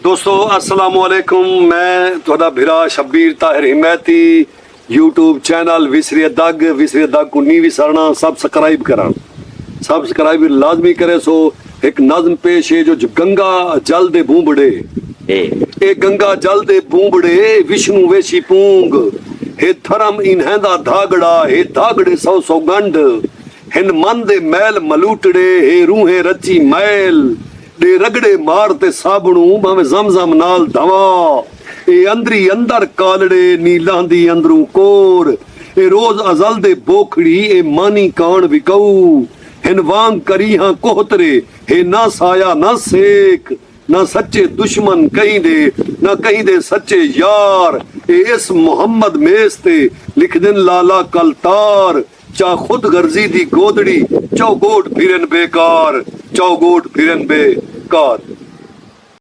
दोस्तों अस्सलाम वालेकुम। मैं थोड़ा भिरा शब्बीर ताहिर हिमैती यूट्यूब चैनल विसरिया दग को नी विसरना सब्सक्राइब करा सब्सक्राइब लाजमी करे। सो एक नज़म पेश है जो गंगा जल दे बूंबड़े ए गंगा जल दे बूंबड़े विष्णु वेशी पूंग हे धर्म इन्हेंदा धागड़ा हे धागड़े सौ सौ गंढ हिन मन दे मैल मलूटड़े हे रूहे रची मैल दे रगड़े मारते साबणू भावे जमजम नाल धवा ए अंदरी अंदर कालड़े नी लांदी अंदरू कोर ए रोज अजल दे बोखड़ी ए मानी कान विकऊ हिन वांग करी हां कोहतरे हे ना साया ना सेक ना सच्चे दुश्मन कहीं दे सच्चे यार ए इस मोहम्मद मेस्ते लिख दिन लाला कलतार चा खुद गर्जी दी गोदड़ी चौगोट फिरन बेकार